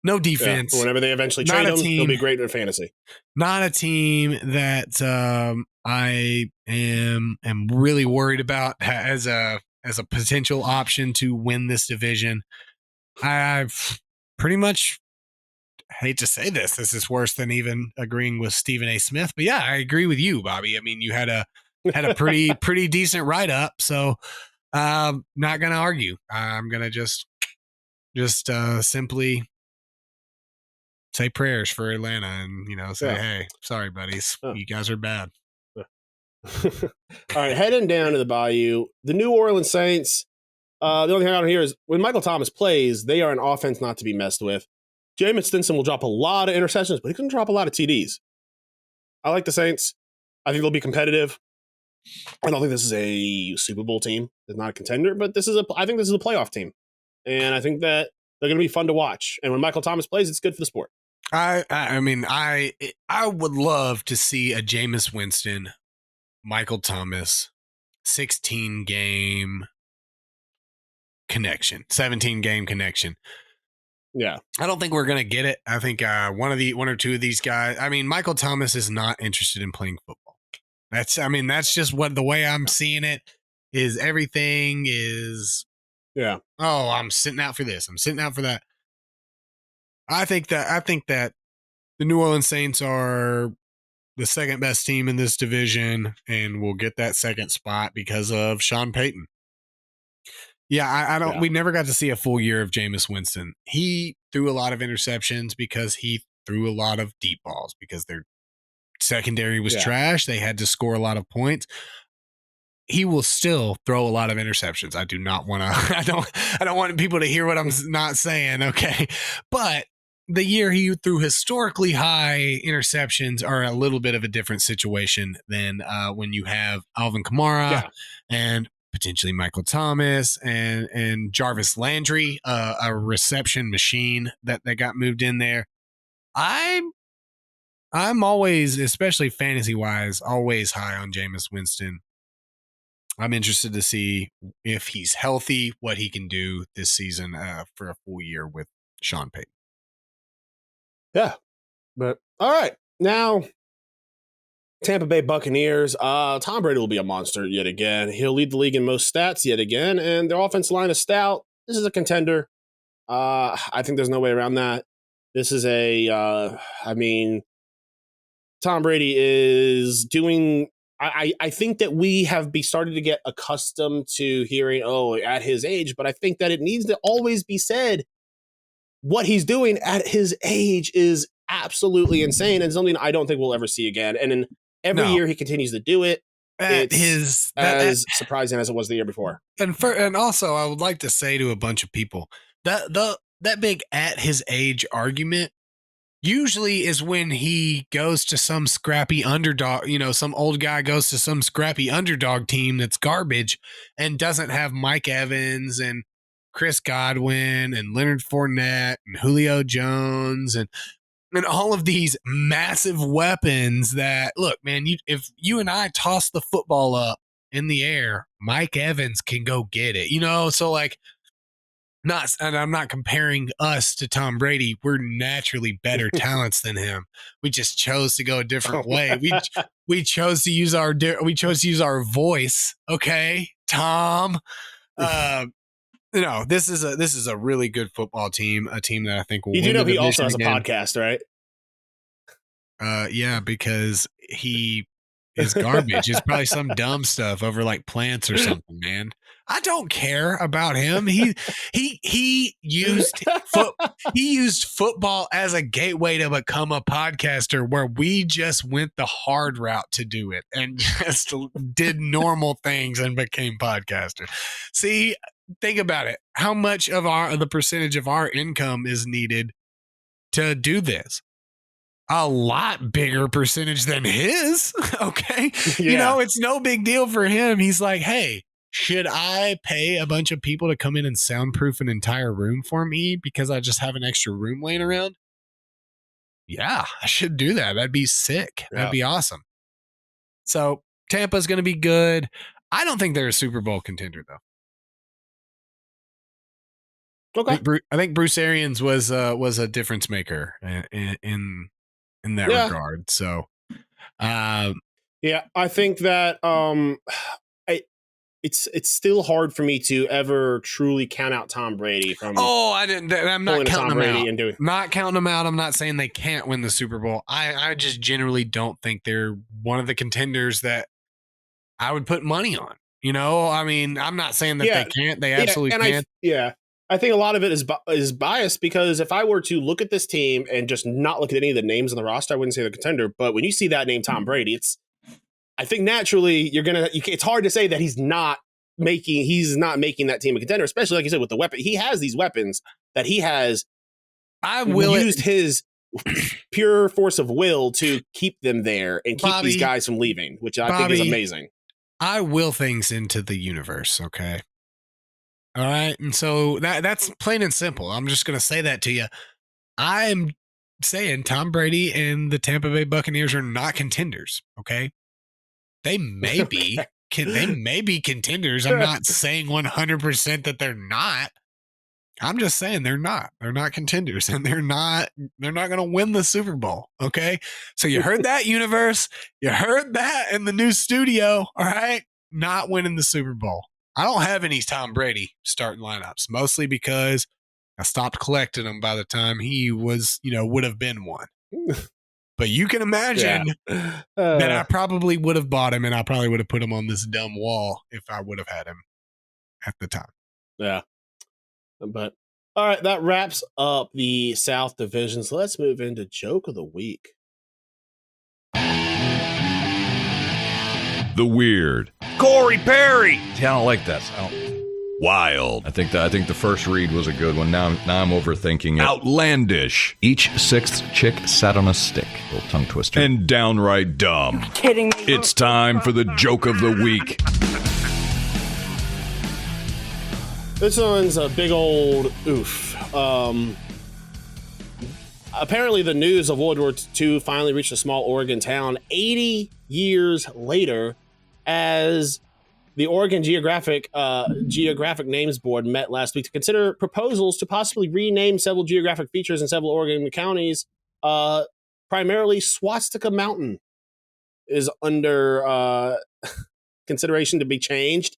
no defense. Whenever they eventually trade him, he'll be great in fantasy. Not a team that I am really worried about as a potential option to win this division. I've pretty much hate to say this. This is worse than even agreeing with Stephen A. Smith. But yeah, I agree with you, Bobby. I mean, you had a pretty decent write up. So not going to argue. I'm going to just simply say prayers for Atlanta and, say, hey, sorry, buddies. You guys are bad. All right, heading down to the Bayou, the New Orleans Saints. The only thing I don't hear is when Michael Thomas plays, they are an offense not to be messed with. Jameis Winston will drop a lot of interceptions, but he can drop a lot of TDs. I like the Saints. I think they'll be competitive. I don't think this is a Super Bowl team. It's not a contender, but I think this is a playoff team. And I think that they're going to be fun to watch. And when Michael Thomas plays, it's good for the sport. I mean, I would love to see a Jameis Winston, Michael Thomas, 16-game connection, 17-game connection. Yeah. I don't think we're going to get it. I think one or two of these guys, I mean, Michael Thomas is not interested in playing football. That's just the way I'm seeing it is everything is, yeah. Oh, I'm sitting out for this. I'm sitting out for that. I think that the New Orleans Saints are the second best team in this division and will get that second spot because of Sean Payton. Yeah, we never got to see a full year of Jameis Winston. He threw a lot of interceptions because he threw a lot of deep balls because their secondary was trash. They had to score a lot of points. He will still throw a lot of interceptions. I do not want to, I don't want people to hear what I'm not saying. Okay. But the year he threw historically high interceptions are a little bit of a different situation than when you have Alvin Kamara and potentially Michael Thomas and Jarvis Landry, a reception machine that got moved in there. I'm always, especially fantasy wise, always high on Jameis Winston. I'm interested to see if he's healthy, what he can do this season for a full year with Sean Payton. Yeah, but all right, now Tampa Bay Buccaneers. Tom Brady will be a monster yet again. He'll lead the league in most stats yet again, and their offensive line is stout. This is a contender. I think there's no way around that. This is Tom Brady is doing. I think that we have started to get accustomed to hearing, at his age, but I think that it needs to always be said what he's doing at his age is absolutely insane and something I don't think we'll ever see again. And in every year he continues to do it. It's as surprising as it was the year before. And also I would like to say to a bunch of people that big at his age argument usually is when he goes to some scrappy underdog, some old guy goes to some scrappy underdog team that's garbage and doesn't have Mike Evans and Chris Godwin and Leonard Fournette and Julio Jones and all of these massive weapons that, look, man, if you and I toss the football up in the air, Mike Evans can go get it, so like, and I'm not comparing us to Tom Brady. We're naturally better talents than him. We just chose to go a different way. We chose to use our voice. Okay, Tom. This is a really good football team. A team that I think will. You do know he also has a podcast, right? Yeah, because he is garbage. It's probably some dumb stuff over like plants or something, man. I don't care about him. He used football as a gateway to become a podcaster, where we just went the hard route to do it and just did normal things and became podcasters. See, think about it. How much of the percentage of our income is needed to do this? A lot bigger percentage than his. Okay. Yeah. It's no big deal for him. He's like, hey, should I pay a bunch of people to come in and soundproof an entire room for me because I just have an extra room laying around? Yeah, I should do that. That'd be sick. Yeah. That'd be awesome. So Tampa's going to be good. I don't think they're a Super Bowl contender, though. Okay. I think Bruce Arians was a difference maker in that regard. So, I think that it's still hard for me to ever truly count out Tom Brady from. I'm not counting them out. And doing. Not counting them out. I'm not saying they can't win the Super Bowl. I just generally don't think they're one of the contenders that I would put money on. You know, I mean, I'm not saying that they can't. They absolutely can. I think a lot of it is biased because if I were to look at this team and just not look at any of the names on the roster, I wouldn't say they're a contender. But when you see that name, Tom Brady, I think naturally it's hard to say that he's not making that team a contender, especially like you said with the weapon. He has these weapons that he has. Used his pure force of will to keep them there and keep these guys from leaving, which I think is amazing. I will things into the universe, okay? All right, and so that's plain and simple. I'm just going to say that to you. I'm saying Tom Brady and the Tampa Bay Buccaneers are not contenders, okay? They may be. They may be contenders. I'm not saying 100% that they're not. I'm just saying they're not. They're not contenders, and they're not going to win the Super Bowl, okay? So you heard that, universe. You heard that in the new studio, all right? Not winning the Super Bowl. I don't have any Tom Brady starting lineups, mostly because I stopped collecting them by the time he was, would have been one. But you can imagine that I probably would have bought him, and I probably would have put him on this dumb wall if I would have had him at the time. Yeah. But all right, that wraps up the South Division. So let's move into Joke of the Week. The Weird. Corey Perry. See, I don't like that. Wild. I think the first read was a good one. Now I'm overthinking it. Outlandish. Each sixth chick sat on a stick. Little tongue twister. And downright dumb. You're kidding me. It's time for the Joke of the Week. This one's a big old oof. Apparently, the news of World War II finally reached a small Oregon town 80 years later, as the Oregon Geographic Names Board met last week to consider proposals to possibly rename several geographic features in several Oregon counties. Primarily, Swastika Mountain is under consideration to be changed.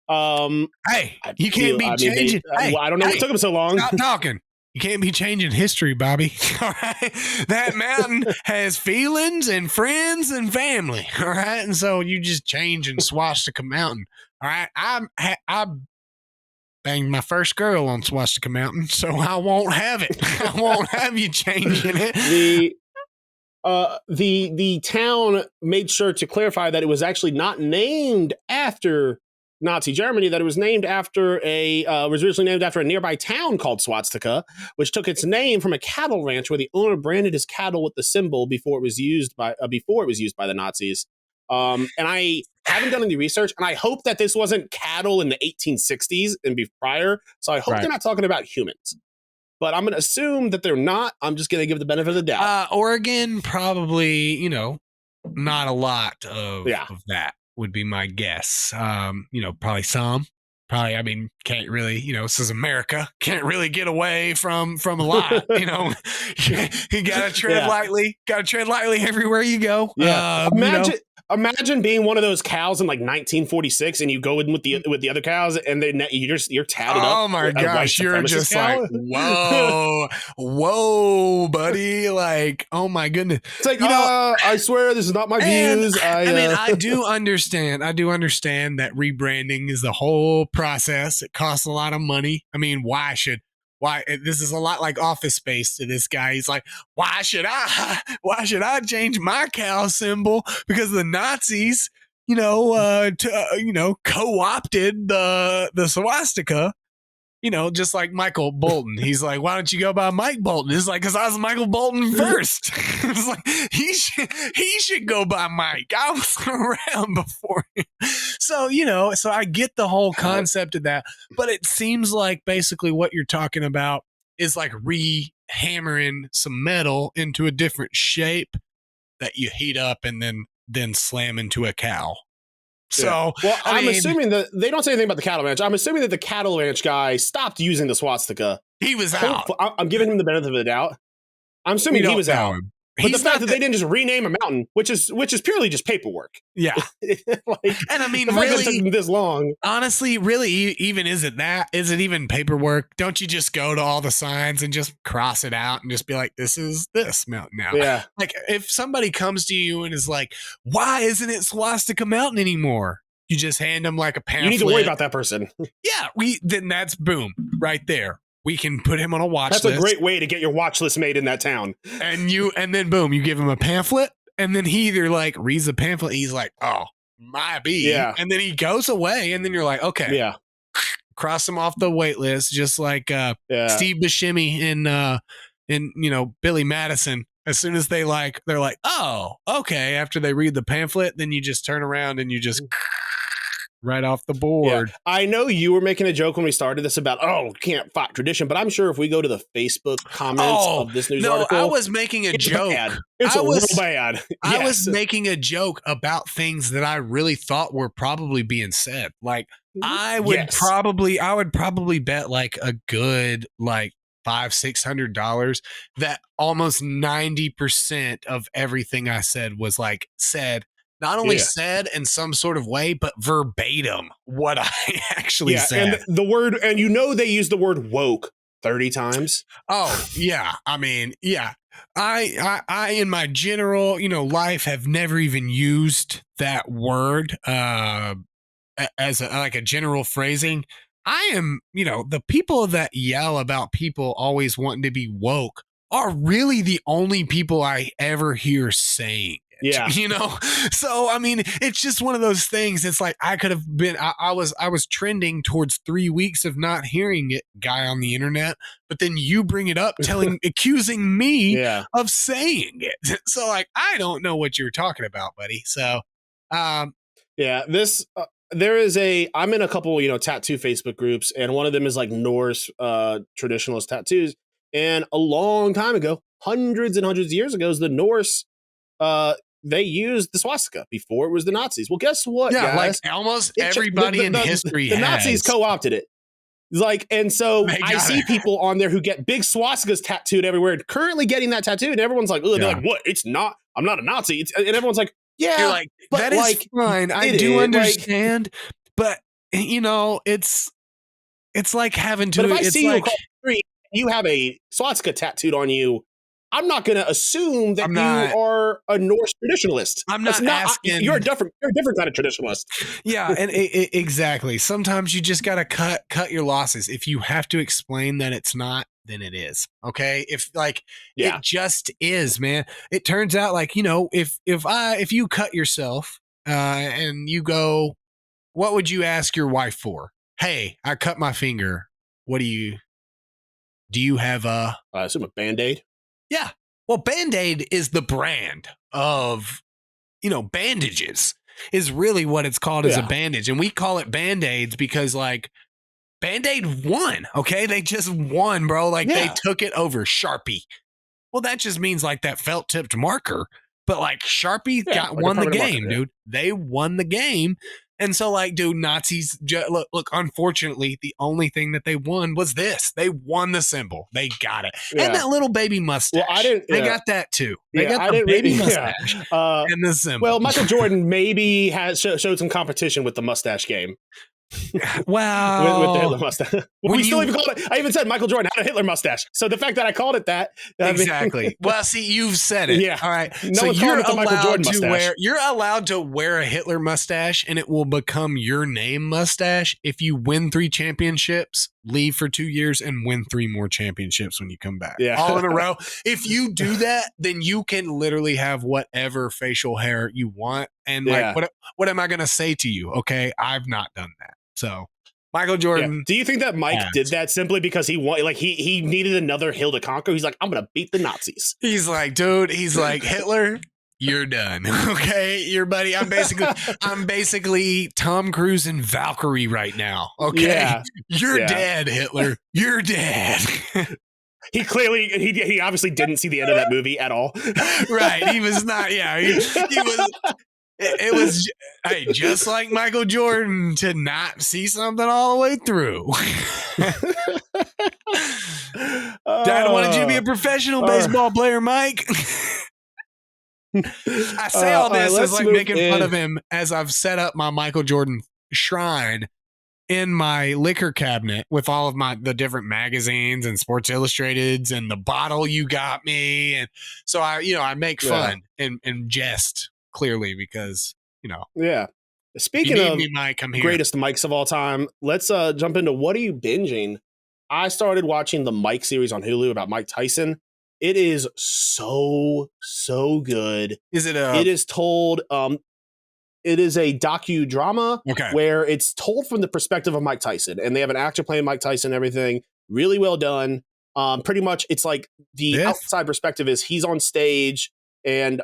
Hey, you can't be changing. I don't know what took them so long. Stop talking. You can't be changing history, Bobby. All right. That mountain has feelings and friends and family. All right. And so you just change and Swastika Mountain. All right. I banged my first girl on Swastika Mountain, so I won't have it. I won't have you changing it. The town made sure to clarify that it was actually not named after Nazi Germany, that it was named after was originally named after a nearby town called Swastika, which took its name from a cattle ranch where the owner branded his cattle with the symbol before it was used by the Nazis. And I haven't done any research, and I hope that this wasn't cattle in the 1860s and prior. So I hope they're not talking about humans. But I'm going to assume that they're not. I'm just going to give the benefit of the doubt. Oregon, probably, not a lot of that would be my guess. Probably some. Probably, I mean, can't really, this is America. Can't really get away from a lot, You got to tread lightly. Got to tread lightly everywhere you go. Yeah. Imagine being one of those cows in like 1946, and you go in with the other cows, and then you're tatted up. Oh my gosh, you're just cow. Like, whoa, buddy! Like, oh my goodness. It's like I swear this is not my views. I do understand. I do understand that rebranding is the whole process. It costs a lot of money. I mean, why this is a lot like Office Space to this guy. He's like, why should I change my cow symbol? Because the Nazis, co-opted the swastika, just like Michael Bolton. He's like, why don't you go by Mike Bolton? It's like, because I was Michael Bolton first. It's like, he should go by Mike. I was around before him. So, so I get the whole concept of that, but it seems like basically what you're talking about is like re-hammering some metal into a different shape that you heat up and then slam into a cow. So, I'm assuming that they don't say anything about the cattle ranch. I'm assuming that the cattle ranch guy stopped using the swastika. He was out. I'm giving him the benefit of the doubt. I'm assuming he was out. But the fact that they didn't just rename a mountain, which is purely just paperwork. Yeah. Like, and I mean, the fact that really, it took them this long. honestly, really, even is it even paperwork? Don't you just go to all the signs and just cross it out and just be like, this is this mountain now? Yeah. Like, if somebody comes to you and is like, why isn't it Swastika Mountain anymore? You just hand them like a pamphlet. You need to worry about that person. Yeah, then that's boom right there. We can put him on a watch list. That's a great way to get your watch list made in that town. And then boom, you give him a pamphlet, and then he either like reads the pamphlet, he's like, oh, might be. Yeah. And then he goes away, and then you're like, okay. Yeah. Cross him off the wait list, just like Steve Buscemi in Billy Madison. As soon as they're like, oh, okay. After they read the pamphlet, then you just turn around and you just right off the board. Yeah. I know you were making a joke when we started this about, can't fight tradition, but I'm sure if we go to the Facebook comments of this news article. I was making a joke. Bad. It's real bad. I was making a joke about things that I really thought were probably being said. Like I would probably bet like a good like $500-$600 that almost 90% of everything I said was like said. Not only said in some sort of way, but verbatim what I actually said. And the word, and they use the word woke 30 times. Oh, yeah. I mean, yeah. I in my general, life have never even used that word as a general phrasing. I am, the people that yell about people always wanting to be woke are really the only people I ever hear saying. Yeah. So, I mean, it's just one of those things. It's like I could have been, I was trending towards 3 weeks of not hearing it, guy on the internet, but then you bring it up accusing me of saying it. So like, I don't know what you're talking about, buddy. So, there is I'm in a couple, tattoo Facebook groups, and one of them is like Norse traditionalist tattoos. And a long time ago, hundreds and hundreds of years ago, the Norse, they used the swastika before it was the Nazis. Well, guess what, guys? Like almost everybody in history the Nazis co-opted it. Like, and so I see people on there who get big swastikas tattooed everywhere, currently getting that tattooed, and everyone's like, they're like, what? It's not, I'm not a Nazi. And everyone's like, yeah, you're like, that is like, fine. I do understand, but it's like having to. But if I see you across the street, you have a swastika tattooed on you, I'm not going to assume that you are a Norse traditionalist. I'm not asking. You're a different kind of traditionalist. Yeah, and exactly. Sometimes you just got to cut your losses. If you have to explain that it's not, then it is. Okay. If it just is, man. It turns out like, if you cut yourself and you go, what would you ask your wife for? Hey, I cut my finger. What do you have I assume a Band-Aid? Yeah. Well, Band-Aid is the brand of, bandages is really what it's called as a bandage. And we call it Band-Aids because like Band-Aid won. Okay. They just won, bro. Like they took it over Sharpie. Well, that just means like that felt tipped marker, but like Sharpie won the game, marker, dude. They won the game. And so, like, dude, Nazis, look, unfortunately, the only thing that they won was this. They won the symbol. They got it. Yeah. And that little baby mustache. Well, they got that, too. They got the baby mustache and the symbol. Well, Michael Jordan maybe showed some competition with the mustache game. Wow. with the Hitler mustache. I even said Michael Jordan had a Hitler mustache. So the fact that I called it that. Exactly. Well, see, you've said it. Yeah. All right. No so you're allowed to wear a Hitler mustache and it will become your name mustache if you win 3 championships, leave for 2 years, and win 3 more championships when you come back. Yeah. All in a row. If you do that, then you can literally have whatever facial hair you want. And like, what am I going to say to you? Okay. I've not done that. So Michael Jordan. Yeah. Do you think that Mike did that simply because he needed another hill to conquer? He's like, I'm going to beat the Nazis. He's like, dude, Hitler, you're done. Okay. You're buddy. I'm basically Tom Cruise and Valkyrie right now. Okay. Yeah. You're dead, Hitler. You're dead. He clearly, he obviously didn't see the end of that movie at all. Right. He was not. Yeah. He was. It was just like Michael Jordan to not see something all the way through. Dad wanted you to be a professional baseball player, Mike. I say all this right, as like making fun of him as I've set up my Michael Jordan shrine in my liquor cabinet with all of the different magazines and Sports Illustrateds and the bottle you got me. And so I make fun and jest clearly because, Yeah. Speaking of me, Mike, I'm here. Greatest mics of all time, let's jump into what are you binging? I started watching the Mike series on Hulu about Mike Tyson. It is so good. Is it It is told it is a docudrama where it's told from the perspective of Mike Tyson, and they have an actor playing Mike Tyson and everything. Really well done. Pretty much it's like the outside perspective is he's on stage and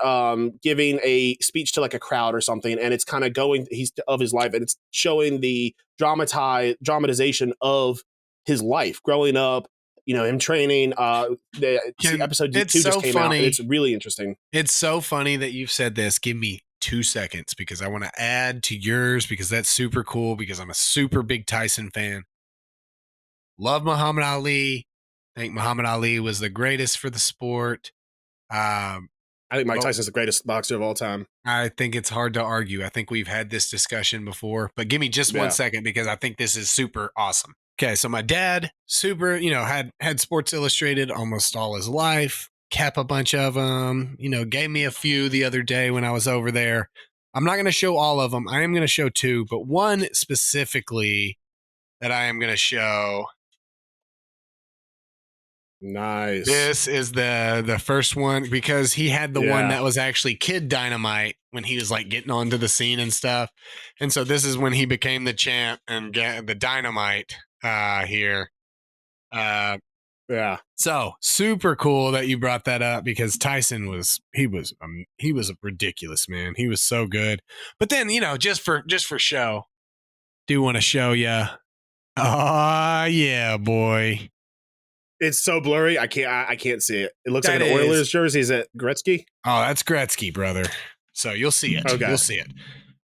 giving a speech to like a crowd or something, and it's kind of of his life, and it's showing the dramatization of his life growing up, him training. The episode 2 just came out, and it's really interesting. It's so funny that you've said this. Give me 2 seconds because I want to add to yours because that's super cool because I'm a super big Tyson fan. Love Muhammad Ali. I think Muhammad Ali was the greatest for the sport. I think Mike Tyson's the greatest boxer of all time. I think it's hard to argue. I think we've had this discussion before, but give me just 1 second because I think this is super awesome. Okay, so my dad, super, had Sports Illustrated almost all his life, kept a bunch of them, gave me a few the other day when I was over there. I'm not going to show all of them. I am going to show 2, but one specifically that I am going to show. Nice. This is the first one because he had the one that was actually Kid Dynamite when he was like getting onto the scene and stuff. And so this is when he became the champ and the Dynamite here. So super cool that you brought that up because Tyson was a ridiculous man. He was so good. But then, just for show, do want to show you. Oh yeah, boy. It's so blurry. I can't see it. It looks like an Oilers jersey. Is it Gretzky? Oh, that's Gretzky, brother. So you'll see it. Okay. You'll see it.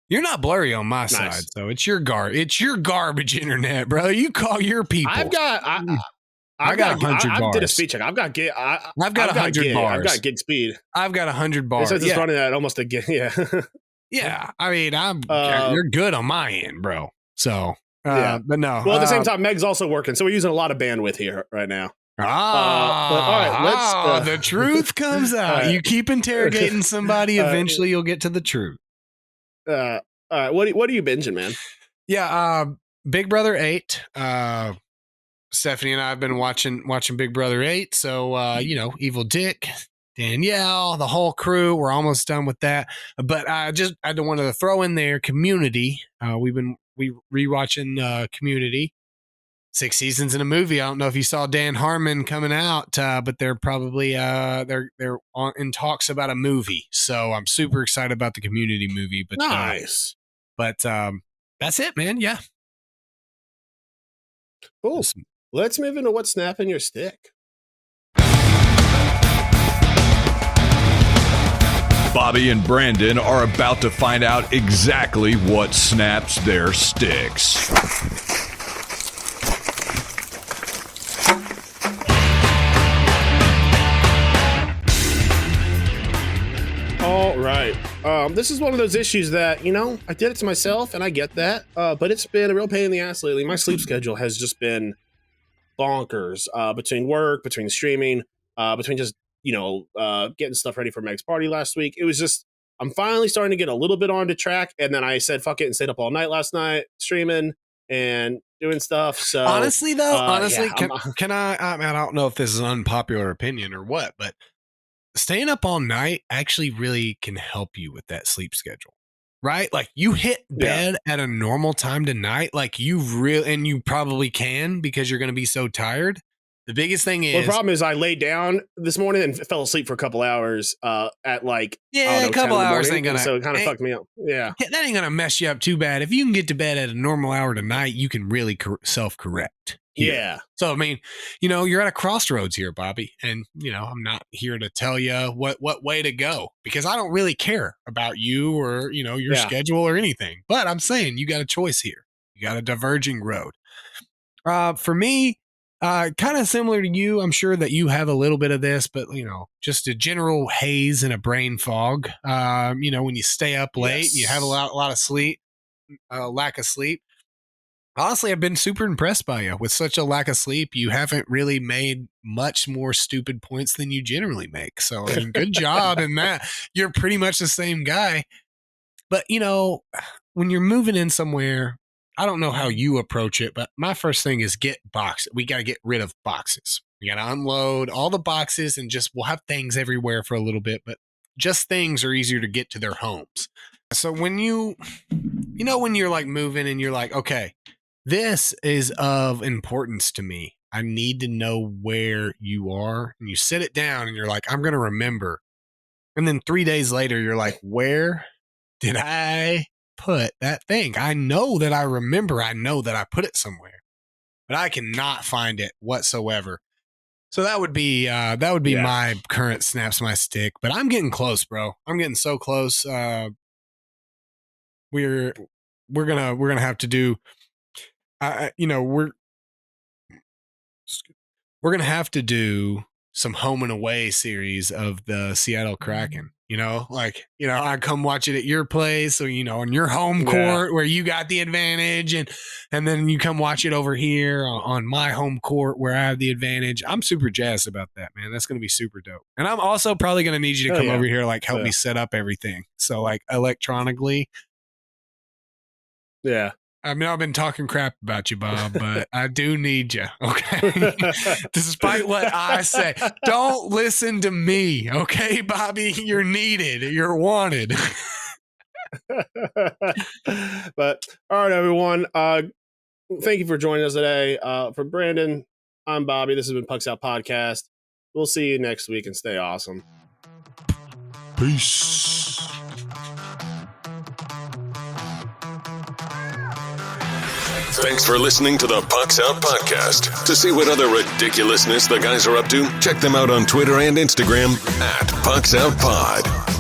You're not blurry on my side, so it's your garbage internet, brother. You call your people. I got 100 bars. I did a speed check. I've got 100 bars. I've got gig speed. I've got 100 bars. It says it's running at almost a gig. Yeah. Yeah. I mean, you're good on my end, bro. So. But no. Well, at the same time, Meg's also working, so we're using a lot of bandwidth here right now. But all right, the truth comes out. Right. You keep interrogating somebody, eventually you'll get to the truth. All right, what are you binging, man? Yeah, Big Brother 8. Stephanie and I have been watching Big Brother 8. So Evil Dick, Danielle, the whole crew. We're almost done with that. But I wanted to throw in there Community. We rewatching Community. 6 seasons in a movie. I don't know if you saw Dan Harmon coming out, but they're probably they're in talks about a movie. So I'm super excited about the Community movie. But nice. That's it, man. Yeah. Cool. Let's move into what's snapping your stick. Bobby and Brandon are about to find out exactly what snaps their sticks. All right. This is one of those issues that, I did it to myself, and I get that, but it's been a real pain in the ass lately. My sleep schedule has just been bonkers between work, between streaming, between just getting stuff ready for Meg's party last week. It was just, I'm finally starting to get a little bit on to track. And then I said, fuck it, and stayed up all night last night streaming and doing stuff. So honestly, can I don't know if this is an unpopular opinion or what, but staying up all night actually really can help you with that sleep schedule, right? Like you hit bed at a normal time tonight. Like and you probably can because you're going to be so tired. The biggest thing is... Well, the problem is I laid down this morning and fell asleep for a couple hours at like... Yeah, a couple hours ain't gonna... So it kind of fucked me up. Yeah. That ain't gonna mess you up too bad. If you can get to bed at a normal hour tonight, you can really self-correct. Yeah. So, I mean, you're at a crossroads here, Bobby. And, I'm not here to tell you what way to go because I don't really care about you or, your schedule or anything. But I'm saying you got a choice here. You got a diverging road. For me... Kind of similar to you. I'm sure that you have a little bit of this, but just a general haze and a brain fog. When you stay up late, you have a lot of sleep, lack of sleep. Honestly, I've been super impressed by you. With such a lack of sleep, you haven't really made much more stupid points than you generally make. So, I mean, good job in that. You're pretty much the same guy. But, when you're moving in somewhere, I don't know how you approach it, but my first thing is get boxes. We got to get rid of boxes. We got to unload all the boxes and we'll have things everywhere for a little bit, but just things are easier to get to their homes. So when when you're like moving and you're like, okay, this is of importance to me. I need to know where you are. And you sit it down and you're like, I'm going to remember. And then 3 days later, you're like, where did I put that thing? I know that I remember. I know that I put it somewhere, but I cannot find it whatsoever. So that would be my current snaps my stick. But I'm getting close, bro. I'm getting so close. We're gonna have to do. We're gonna have to do some home and away series of the Seattle Kraken. I come watch it at your place, or on your home court where you got the advantage, and then you come watch it over here on my home court where I have the advantage. I'm super jazzed about that, man. That's gonna be super dope. And I'm also probably gonna need you to come over here, help me set up everything. So electronically. Yeah. I mean, I've been talking crap about you, Bob, but I do need you, okay? Despite what I say, don't listen to me, okay, Bobby? You're needed. You're wanted. But, all right, everyone. Thank you for joining us today. For Brandon, I'm Bobby. This has been Pucks Out Podcast. We'll see you next week, and stay awesome. Peace. Thanks for listening to the Pucks Out Podcast. To see what other ridiculousness the guys are up to, check them out on Twitter and Instagram @PucksOutPod.